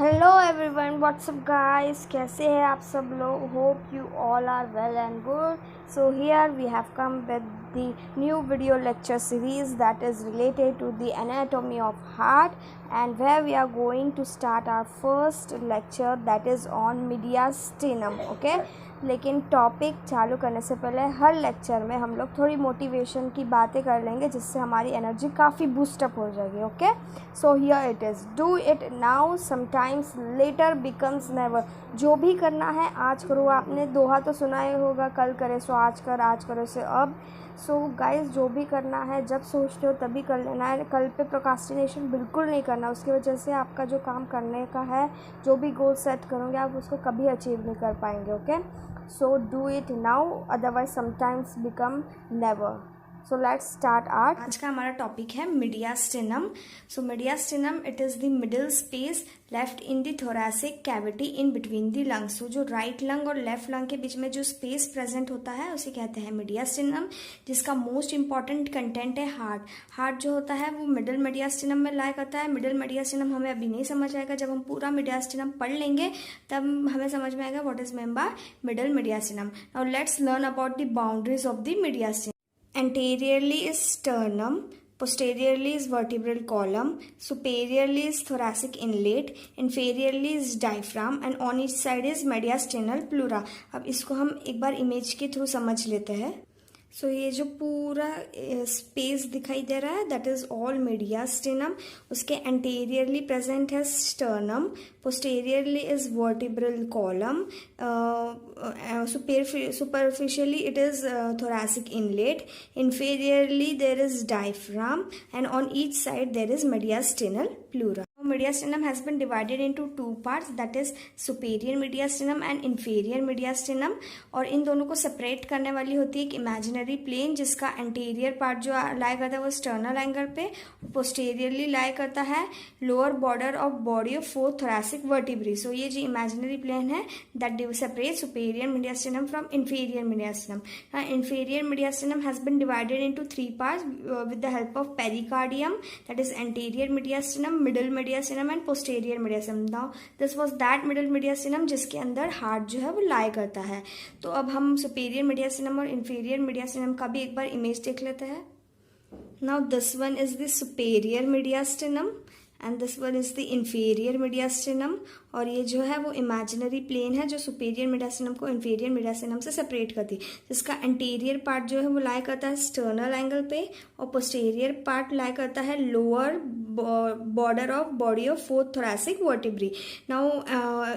Hello everyone, WhatsApp guys, कैसे हैं आप सब लोग। Hope you all are well and good. So here we have come with the new video lecture series that is related to the anatomy of heart, and where we are going to start our first lecture that is on mediastinum. Okay, लेकिन topic चालू करने से पहले हर lecture में हम लोग थोड़ी motivation की बातें कर लेंगे, जिससे हमारी एनर्जी काफ़ी बूस्टअप हो जाएगी. Okay, so here it is, do it now, sometimes letter becomes never. जो भी करना है आज करो. आपने दोहा तो सुना ही होगा, कल करे सो आज कर, आज करो से अब. सो गाइस, जो भी करना है जब सोचते हो तभी कर लेना है. कल पे प्रोक्रास्टिनेशन बिल्कुल नहीं करना. उसकी वजह से आपका जो काम करने का है, जो भी गोल सेट करोगे आप, उसको कभी अचीव नहीं कर पाएंगे. Okay, so do it now, otherwise sometimes become never. So let's start art. आज का हमारा टॉपिक है mediastinum. So mediastinum, it is the middle space left in the thoracic cavity in between the lungs. So जो right lung और left lung के बीच में जो स्पेस प्रेजेंट होता है उसे कहते हैं मीडियास्टिनम, जिसका मोस्ट इंपॉर्टेंट कंटेंट है हार्ट. हार्ट जो होता है वो मिडिल मीडियास्टिनम में लाई करता है. मिडिल मीडियास्टिनम हमें अभी नहीं समझ आएगा. जब हम पूरा मीडियास्टिनम पढ़ लेंगे तब हमें समझ में आएगा what is mean by middle mediastinum. Now let's learn about the boundaries of the mediastinum. Anteriorly is sternum, posteriorly is vertebral column, superiorly is thoracic inlet, inferiorly is diaphragm, and on each side is mediastinal pleura. अब इसको हम एक बार image के through समझ लेते हैं. सो ये जो पूरा स्पेस दिखाई दे रहा है दैट इज ऑल मीडियास्टिनम. उसके एंटीरियरली प्रेजेंट है sternum, posteriorly is vertebral column, superficially it is thoracic inlet, inferiorly there is diaphragm, and on each side there is mediastinal pleura. Mediastinum has been divided into two parts, that is superior mediastinum and inferior mediastinum. और इन दोनों को separate करने वाली होती है एक imaginary plane, जिसका anterior part जो लाई करता है वो स्टर्नल एंगल पे, पोस्टेरियरली लाई करता है lower border of body of fourth thoracic vertebrae. So ये जो इमेजिनरी प्लेन है that separate superior mediastinum from inferior mediastinum. Now inferior mediastinum has been divided into three parts with the help of pericardium, that is anterior mediastinum, middle mediastinum and posterior mediastinum. Now this was that middle mediastinum जिसके अंदर heart जो है वो lie करता है. तो अब हम सुपेरियर mediastinum और inferior mediastinum का भी एक बार इमेज देख लेते हैं. Now this one is the superior mediastinum and this one is the inferior mediastinum. और ये जो है वो इमेजिनरी प्लेन है जो सुपेरियर मीडियास्टिनम को इंफीरियर मीडियास्टिनम से सेपरेट करती है, जिसका एंटीरियर पार्ट जो है वो लाई करता है स्टर्नल एंगल पे, और पोस्टेरियर पार्ट लाई करता है lower border of body of fourth thoracic vertebrae. Now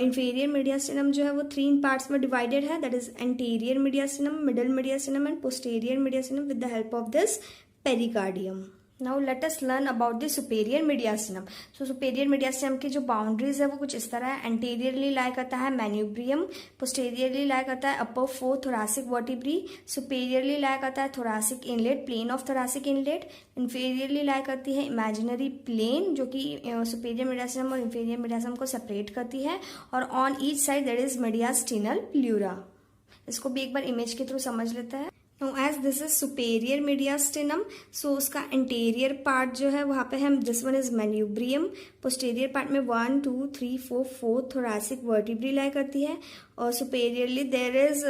inferior mediastinum जो है वो 3 पार्ट्स में डिवाइडेड है, that is anterior mediastinum, middle mediastinum and posterior mediastinum with the help of this pericardium. Now let us learn about the superior mediastinum. So superior mediastinum की जो boundaries है वो कुछ इस तरह है. एंटीरियरली लाई करता है मैन्यूब्रियम, पोस्टेरियरली लाई करता है upper fourth thoracic vertebrae, superiorly lie करता है thoracic inlet, plane of thoracic inlet, inferiorly lie करती है इमेजिनरी प्लेन जो कि सुपेरियर मीडियास्टिनम और इंफीरियर मीडियास्टिनम को सेपरेट करती है, और on each side there is mediastinal pleura. इसको भी एक बार इमेज के थ्रू समझ लेते हैं. Now as this is superior mediastinum, so उसका anterior part जो है वहाँ पे हम this one is manubrium, posterior part में 1 2 3 4 4 thoracic vertebrae लाई करती है, और superiorly there is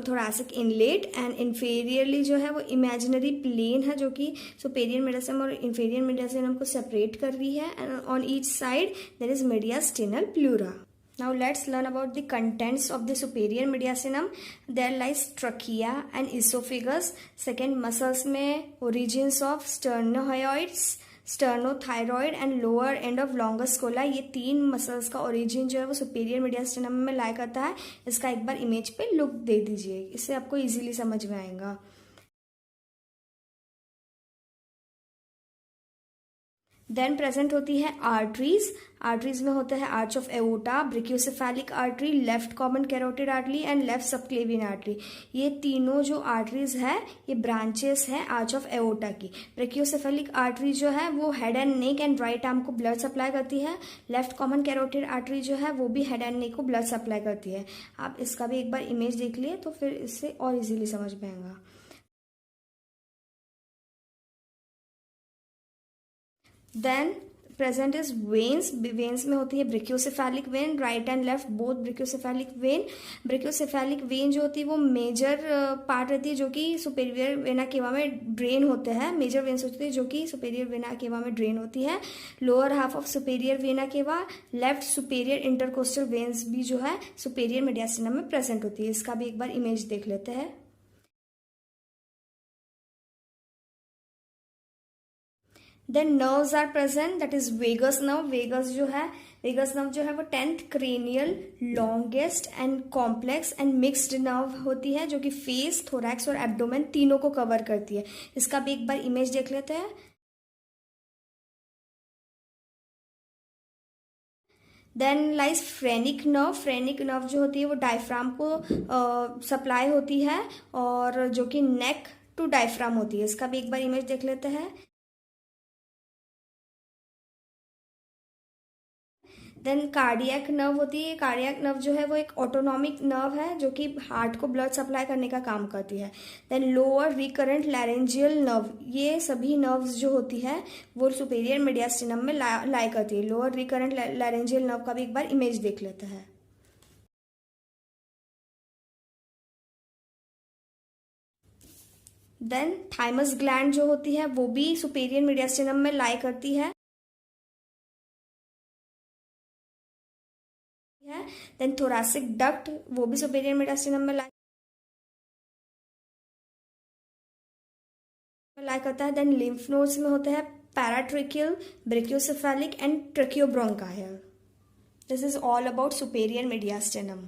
thoracic inlet, and inferiorly जो है वो imaginary plane है जो कि superior mediastinum और inferior mediastinum को separate कर रही है, and on each side there is mediastinal pleura. Now let's learn about the contents of the superior mediastinum. There lies trachea and esophagus. Second, muscles में origins of sternohyoids, sternothyroid and lower end of longus cola. ये 3 muscles का origin जो है वो superior mediastinum में लाई करता है. इसका एक बार इमेज पे लुक दे दीजिए, इससे आपको इजीली समझ में आएगा. देन प्रेजेंट होती है आर्टरीज. आर्टरीज में होता है arch of aorta, brachiocephalic artery, left common carotid artery and left subclavian artery. ये तीनों जो आर्टरीज है ये ब्रांचेस हैं आर्च ऑफ एओर्टा की. ब्रेकियोसेफेलिक आर्टरी जो है वो head and neck and right arm को ब्लड सप्लाई करती है. लेफ्ट कॉमन कैरोटिड आर्टरी जो है वो भी हेड एंड नेक को ब्लड सप्लाई करती है. आप इसका भी एक बार इमेज देख लिए तो फिर इससे और इजीली समझ में आएगा. Then present is veins. Veins में होती है brachiocephalic vein, right and left both brachiocephalic vein. Brachiocephalic vein जो होती है वो मेजर पार्ट रहती है जो कि सुपेरियर वेना केवा में ड्रेन होते हैं. मेजर वेन्स होती है जो कि सुपेरियर वेना केवा में ड्रेन होती है. Lower half of superior vena केवा, लेफ्ट सुपेरियर इंटरकोस्टल वेन्स भी जो है सुपेरियर मीडियास्टिनम में प्रेजेंट होती है. इसका भी एक बार इमेज देख लेते हैं. Then nerves are present, that is vagus nerve. Vagus nerve जो है वो 10th cranial longest and complex and mixed nerve होती है जो कि फेस, थोरैक्स और एब्डोमेन तीनों को कवर करती है. इसका भी एक बार इमेज देख लेते हैं. Then lies phrenic nerve. Phrenic nerve जो होती है वो डायफ्राम को सप्लाई होती है और जो कि नेक टू डायफ्राम होती है. इसका भी एक बार इमेज देख लेते हैं. देन कार्डियक नर्व होती है. कार्डियक नर्व जो है वो एक ऑटोनॉमिक नर्व है जो कि हार्ट को ब्लड सप्लाई करने का काम करती है. Then lower recurrent laryngeal nerve. ये सभी नर्व्स जो होती है वो सुपेरियर मीडियास्टिनम में लाई करती है. लोअर रिकरेंट लैरेंजियल नर्व का भी एक बार इमेज देख लेते हैं. देन थाइमस ग्लैंड जो होती है वो भी सुपेरियर मीडियास्टिनम में लाई करती है. देन थोरैसिक डक्ट वो भी सुपेरियर मीडियास्टिनम में लाई करता है. देन लिम्फ नोड्स में होते हैं paratracheal, brachiocephalic and tracheobronchial. This is all about superior mediastinum.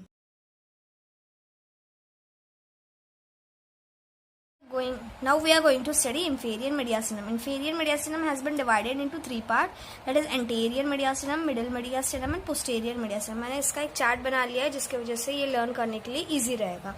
Now we are going to study inferior mediastinum. Inferior mediastinum has been divided into 3 parts, that is anterior mediastinum, middle mediastinum and posterior mediastinum. मैंने इसका एक chart बना लिया है जिसकी वजह से ये लर्न करने के लिए इजी रहेगा.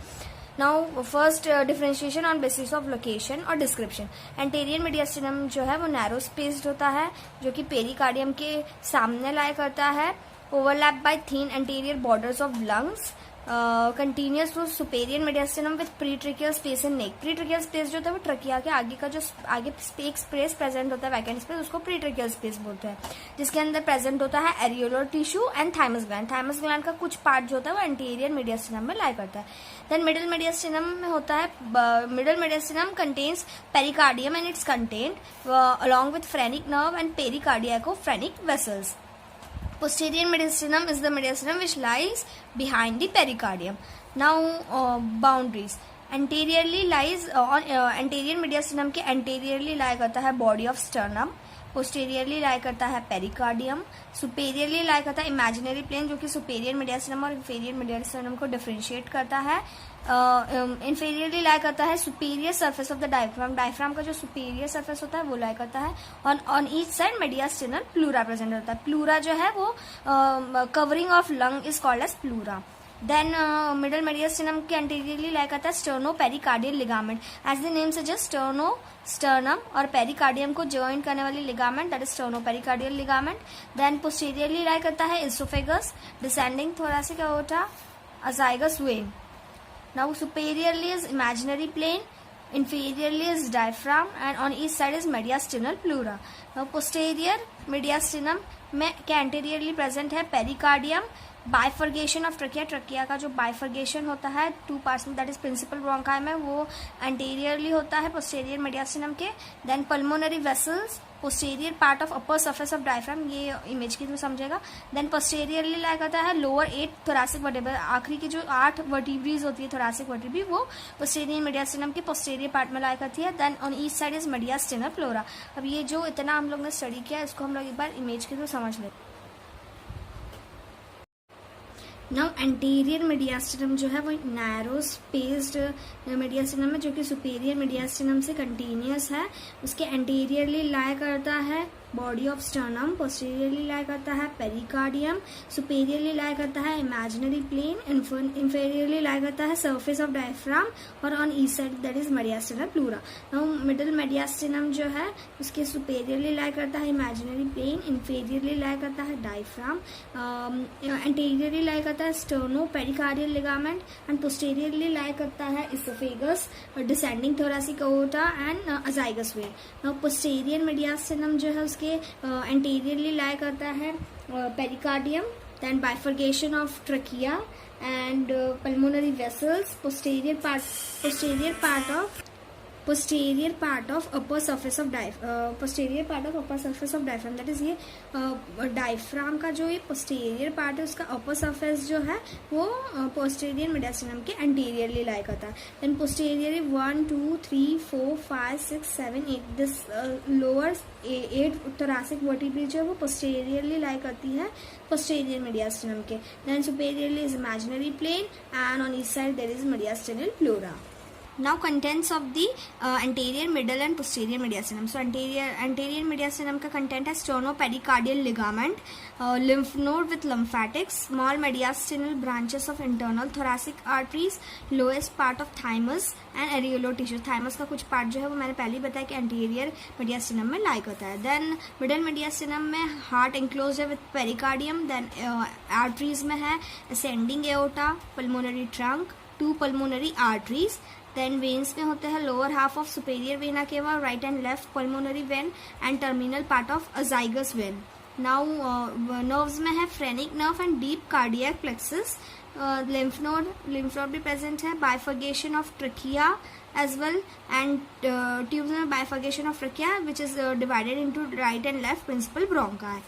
Now first differentiation on basis of location और डिस्क्रिप्शन. एंटेरियर मीडियास्टिनम जो है वो नैरो स्पेस्ड होता है जो कि पेरिकार्डियम के सामने लाई करता है. Overlap by thin anterior borders of lungs. Continuous to superior mediastinum with pretracheal space in neck. Pretracheal space जो होता है वो ट्रकिया के आगे का जो आगे एक स्पेस प्रेजेंट होता है, वैकेंट स्पेस, उसको प्रीट्रिकियल स्पेस बोलते हैं, जिसके अंदर प्रेजेंट होता है areolar tissue and thymus gland. Thymus gland का कुछ पार्ट जो होता है वो एंटीरियर मीडियास्टिनम में लाई करता है. देन मिडिल मीडियास्टिनम में होता है, middle mediastinum contains pericardium and its content along with phrenic nerve and pericardiacophrenic vessels. Posterior mediastinum is the mediastinum which lies behind the pericardium. Now boundaries. Anteriorly lies anterior mediastinum के anteriorly lie करता है body of sternum. Posteriorly lie करता है pericardium. सुपेरियरली lie करता है imaginary plane जो कि superior mediastinum और इंफीरियर मीडियास्टिनम को डिफरेंशिएट करता है. इंफीरियरली लाई करता है superior surface of the diaphragm. Diaphragm का जो सुपीरियर सरफेस होता है वो लाई करता है. On each side mediastinal pleura present होता है. प्लूरा जो है वो covering of lung is called as pleura. Then middle mediastinum के एंटीरियरली लाई करता है sternopericardial ligament. As the name suggest sternum और पेरिकार्डियम को ज्वाइन करने वाली ligament, that is sternopericardial ligament. Then posteriorly lie करता है oesophagus, descending thoracic aorta, azygos vein. Now superiorly is imaginary plane, inferiorly is diaphragm and on each side is mediastinal pleura. Now posterior mediastinum में के anteriorly present है pericardium. Bifurcation of trachea, trachea का जो bifurcation होता है 2 parts में, that is principal bronchi में, वो एंटीरियरली होता है पोस्टेरियर मीडियास्टिनम के. Then pulmonary vessels, posterior part of upper surface of diaphragm, ये इमेज के थ्रू समझेगा. देन पोस्टेरियरली लाई करता है लोअर 8 थोरैसिक वर्टेब्रा. आखिरी की जो 8 वर्टिब्रीज होती है थोरैसिक वर्टिब्री वो पोस्टेरियर मीडियास्टिनम के पोस्टेरियर पार्ट में लाई करती है. Then on each side is mediastinal pleura. अब ये जो इतना हम लोग ने स्टडी किया इसको हम लोग एक बार इमेज के थ्रू समझ लेते हैं. नाउ एंटीरियर मीडियास्टिनम जो है वो नैरो स्पेस्ड मीडियास्टिनम है जो कि सुपेरियर मीडियास्टिनम से कंटिन्यूस है. उसके एंटीरियरली लाई करता है body of sternum, posteriorly lie करता है पेरिकार्डियम, सुपेरियरली लाई करता है इमेजिनरी प्लेन, इंफीरियरली लाई करता है सरफेस ऑफ डायफ्राम और on each side that is mediastinal pleura. Now middle mediastinum जो है उसके सुपेरियरली लाई करता है इमेजिनरी प्लेन, इंफीरियरली लाई करता है डायफ्राम, एंटीरियरली लाई करता है sternopericardial ligament and posteriorly lie करता है oesophagus, descending thoracic aorta and azygos vein. Now posterior mediastinum जो है उसके उसके एंटीरियरली लाई करता है pericardium, then bifurcation of trachea and pulmonary vessels, posterior part of upper surface of diaphragm, that is ये diaphragm का जो ये posterior part है उसका upper surface जो है वो posterior mediastinum के anteriorly lie करता है. Then posteriorly 1 2 3 4 5 6 7 8 this lower 8 thoracic vertebrae जो है वो posteriorly lie करती है posterior mediastinum के. Then superiorly is imaginary plane and on each side there is mediastinal pleura. Now contents of the anterior, middle and posterior mediastinum. So anterior mediastinum का content है sternopericardial ligament, lymph node with lymphatics, small mediastinal branches of internal thoracic arteries, lowest part of thymus and areolar tissue. Thymus का कुछ part जो है वो मैंने पहले ही बताया कि anterior mediastinum में lie करता है. Then middle mediastinum में heart enclosed है with pericardium. Then arteries में है ascending aorta, pulmonary trunk, 2 pulmonary arteries. Then veins में होते हैं lower half of superior vena cava, right and left pulmonary vein and terminal part of azygos vein. Now nerves में है phrenic nerve and deep cardiac plexus. Lymph node भी present है. Bifurcation of trachea as well and tubes में bifurcation of trachea which is divided into right and left principal bronchi.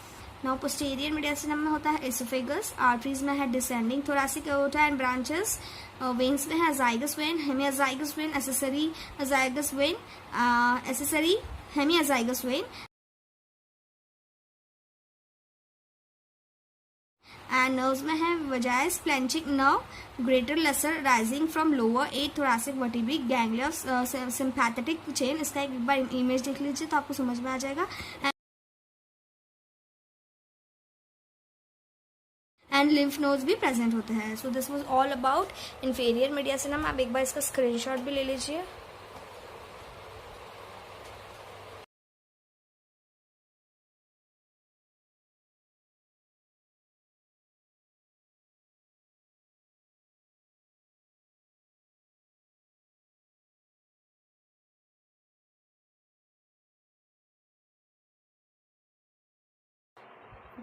Now posterior mediastinum में होता है oesophagus. Arteries में है descending thoracic aorta and branches. Veins में है azygos vein, hemiazygos vein, accessory azygos vein, accessory hemiazygos vein. And nerves में है vagus splanchnic nerve, greater lesser rising from lower 8 thoracic vertebrae, ganglia sympathetic chain. इसका एक बार image देख लीजिए तो आपको समझ में आ जाएगा. एंड लिम्फ नोड्स भी प्रेजेंट होते हैं. So this was all about inferior mediastinum. आप एक बार इसका स्क्रीनशॉट भी ले लीजिए.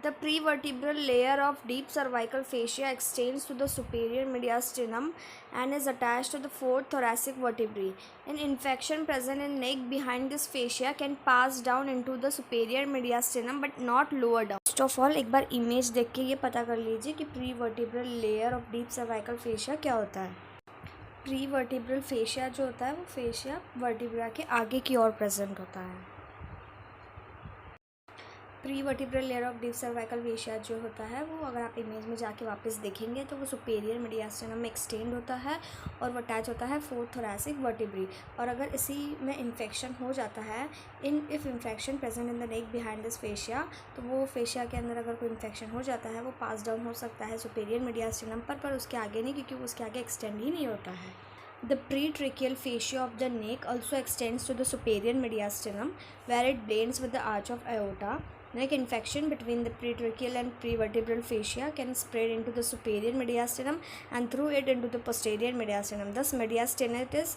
The prevertebral layer of deep cervical fascia extends to the superior mediastinum and is attached to the 4th thoracic vertebrae. An infection present in neck behind this fascia can pass down into the superior mediastinum but not lower down. First of all, एक बार image देख के ये पता कर लीजिए कि prevertebral layer of deep cervical fascia क्या होता है. प्रीवर्टिब्रल फेशिया जो होता है वो फेशिया वर्टिब्रा के आगे की ओर प्रेजेंट होता है. Prevertebral layer of deep cervical fascia जो होता है वो अगर आप इमेज में जाके वापस देखेंगे तो वो सुपेरियर मेडियास्टिनम में एक्सटेंड होता है और वो अटैच होता है 4th thoracic vertebrae. और अगर इसी में इन्फेक्शन हो जाता है if infection present in the neck behind this fascia, तो वो फेशिया के अंदर अगर कोई इन्फेक्शन हो जाता है वो पास डाउन हो सकता है सुपेरियर मेडियास्टिनम पर उसके आगे नहीं, क्योंकि उसके आगे एक्सटेंड ही नहीं होता है. The pretracheal fascia of the neck also extends to the superior mediastinum where it blends with the arch of aorta. Neck infection between the pretracheal and prevertebral fascia can spread into the superior mediastinum and through it into the posterior mediastinum. Thus, mediastinitis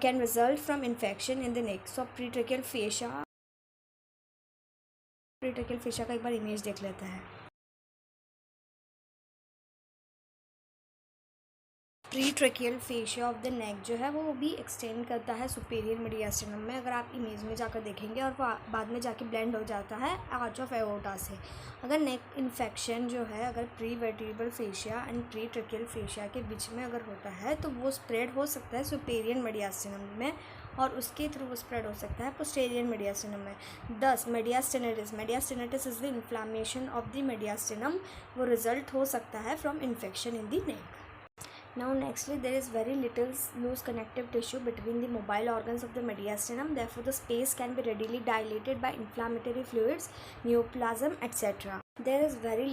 can result from infection in the neck. So, pretracheal fascia का एक बार image देख लेते हैं. प्रीट्रेकियल fascia of the neck जो है वो भी extend करता है सुपेरियर मेडियास्टिनम में. अगर आप इमेज में जाकर देखेंगे और वो बाद में जाके ब्लेंड हो जाता है आर्च ऑफ एओर्टा से. अगर नेक इन्फेक्शन जो है अगर प्रीवर्टिब्रल फेशिया एंड प्रीट्रेकियल फेशिया के बीच में अगर होता है तो वो स्प्रेड हो सकता है सुपेरियर मेडियास्टिनम में और उसके थ्रू वो स्प्रेड हो सकता है पोस्टेरियर मेडियास्टिनम में. Thus mediastinitis is the inflammation of the mediastinum. वो रिजल्ट हो सकता है from infection in the neck. Now nextly there is very little loose connective tissue between the mobile organs of the mediastinum, therefore the space can be readily dilated by inflammatory fluids, neoplasm etc. There is very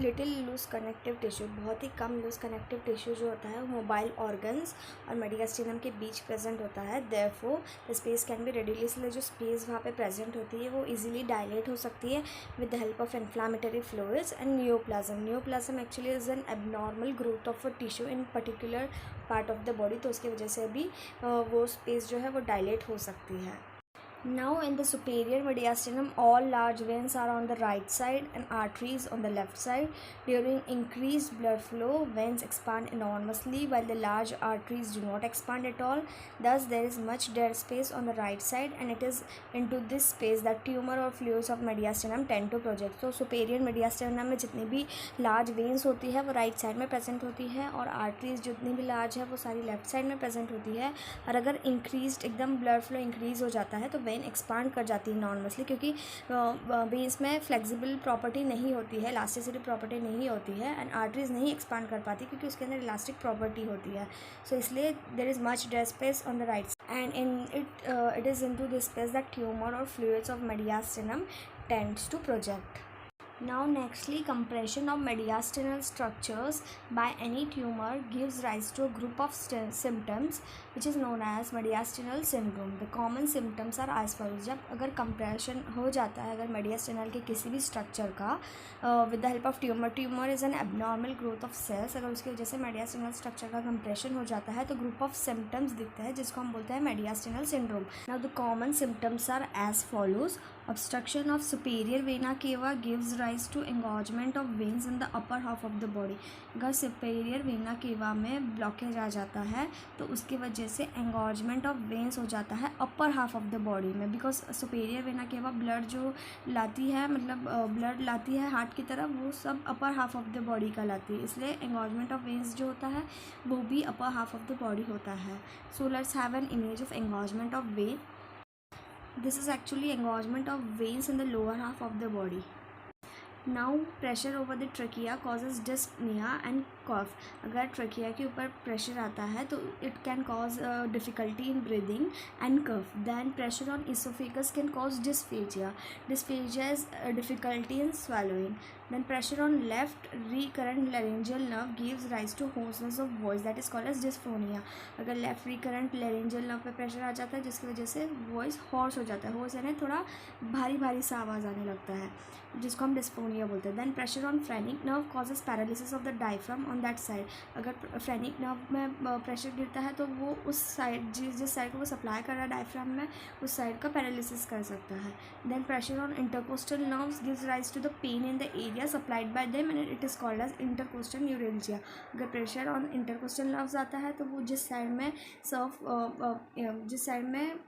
little loose connective tissue. बहुत ही कम loose connective tissue जो होता है वो mobile organs और mediastinum के बीच present होता है. therefore the space can be readily, इसलिए जो स्पेस वहाँ पे प्रेजेंट होती है वो easily dilate हो सकती है with the help of inflammatory fluids and neoplasm. Neoplasm actually is an abnormal growth of a tissue in particular part of the body, तो उसकी वजह से भी वो स्पेस जो है वो डायलेट हो सकती है. Now in the superior mediastinum, all large veins are on the right side and arteries on the left side. During increased blood flow, veins expand enormously while the large arteries do not expand at all. Thus, there is much dead space on the right side, and it is into this space that tumor or fluids of mediastinum tend to project. So superior mediastinum में जितनी भी large veins होती है वो right side में present होती है, और arteries जितनी भी large है वो सारी left side में present होती है. और अगर increased एकदम blood flow increase हो जाता है तो वेन एक्सपांड कर जाती है नॉर्मसली, क्योंकि वेन्स में फ्लेक्सिबल प्रॉपर्टी नहीं होती है, इलास्टिसिटी प्रॉपर्टी नहीं होती है, एंड आर्टरीज नहीं एक्सपांड कर पाती क्योंकि उसके अंदर इलास्टिक प्रॉपर्टी होती है. सो इसलिए there is much dead space on the right and in it is into this space that tumour और fluids of mediastinum tends to project. Now nextly, compression of mediastinal structures by any tumor gives rise to a group of symptoms which is known as mediastinal syndrome. The common symptoms are as follows. जब अगर compression हो जाता है अगर mediastinal के किसी भी structure का with the help of tumor is an abnormal growth of cells, अगर उसकी वजह से mediastinal structure का compression हो जाता है तो group of symptoms दिखते हैं जिसको हम बोलते हैं mediastinal syndrome. Now the common symptoms are as follows. Obstruction of superior vena cava gives rise to engorgement of veins in the upper half of the body. अगर superior vena cava में blockage आ जाता है तो उसकी वजह से engorgement of veins हो जाता है upper half of the body में, because superior vena cava blood जो लाती है, मतलब blood लाती है हार्ट की तरफ, वो सब upper half of the body का लाती है, इसलिए engorgement of veins जो होता है वो भी upper half of the body होता है. So let's have an image of engorgement of vein. This is actually engorgement of veins in the lower half of the body. Now pressure over the trachea causes dyspnea and cough. अगर trachea के ऊपर pressure आता है तो it can cause difficulty in breathing and cough. Then pressure on esophagus can cause dysphagia. Dysphagia is difficulty in swallowing. Then pressure on left recurrent laryngeal nerve gives rise to hoarseness of voice, that is called as dysphonia. अगर left recurrent laryngeal nerve पे pressure आ जाता है जिसकी वजह से voice hoarse हो जाता है, hoarse यानी थोड़ा भारी भारी सा आवाज़ आने लगता है, जिसको हम डिस्फोनिया बोलते हैं. Then pressure on phrenic nerve causes paralysis of the diaphragm on that side. अगर फ्रेनिक नर्व में प्रेशर गिरता है तो वो उस साइड जिस साइड को वो सप्लाई कर रहा है डायफ्राम में, उस साइड का पैरालिसिस कर सकता है. Then pressure on intercostal nerves gives rise to the pain in the area supplied by them and it is called as intercostal neuralgia. अगर प्रेशर ऑन इंटरकोस्टल नर्व्स आता है तो वो जिस साइड में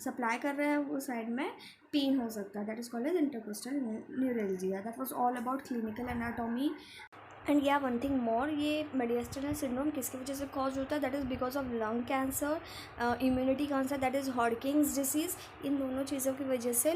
सप्लाई कर रहे हैं वो साइड में पेन हो सकता है, that is called as intercostal neuralgia. That was all about clinical anatomy. And या वन थिंग मोर, ये mediastinal syndrome किसकी वजह से कॉज होता है? That is because of lung cancer, immunity cancer, that is Hodgkin's disease. इन दोनों चीज़ों की वजह से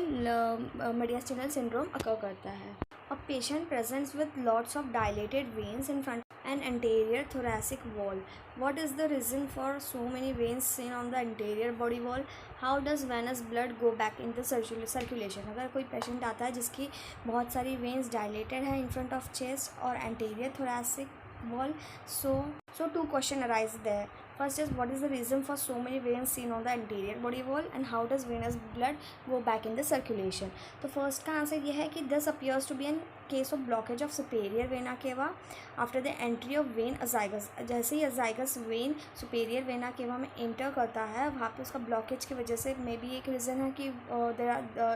mediastinal syndrome अकर करता है. A patient presents with lots of dilated veins in front and anterior thoracic wall. What is the reason for so many veins seen on the anterior body wall? How does venous blood go back into circulation? अगर कोई patient आता है जिसकी बहुत सारी veins dilated है in front of chest और anterior thoracic wall, so two questions arise there. First is, what is the reason for so many veins seen on the anterior body wall, and how does venous blood go back in the circulation? तो first का answer ये है कि this appears to be in case of blockage of superior vena cava after the entry of vein azygos. जैसे ही azygos vein superior vena cava में enter करता है वहाँ पे उसका blockage की वजह से मे बी एक reason है कि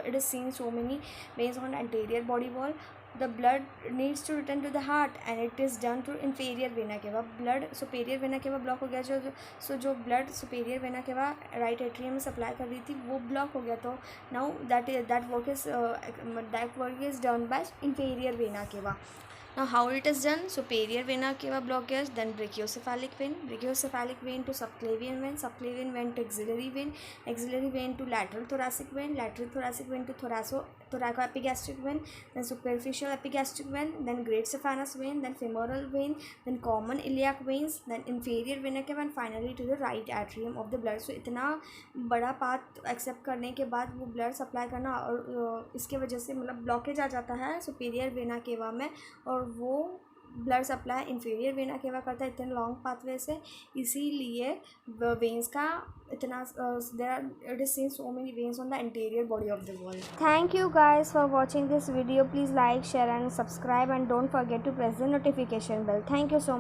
it is seen so many veins on anterior body wall. The blood needs to return to the heart and it is done through inferior vena cava. Blood superior vena cava block हो गया, जो blood superior vena cava right atrium में supply कर रही थी वो block हो गया, तो now that work is done by inferior vena cava. Now how it is done? Superior vena cava blockage, then brachiocephalic vein to subclavian vein to axillary vein to lateral thoracic vein to thoracoepigastric vein, then superficial epigastric vein, then great saphenous vein, then femoral vein, then common iliac veins, then inferior vena cava and finally to the right atrium of the blood. So इतना बड़ा path accept करने के बाद वो blood supply करना, और इसके वजह से मतलब ब्लॉकेज आ जाता है सुपीरियर वेना केवा में और वो blood supply inferior vena cava करता है इतने लॉन्ग पाथवे से, इसीलिए वेन्स का इतना it is seen so many veins on the interior body of the wall. Thank you guys for watching this video. Please like, share and subscribe and don't forget to press the notification bell. Thank you so much.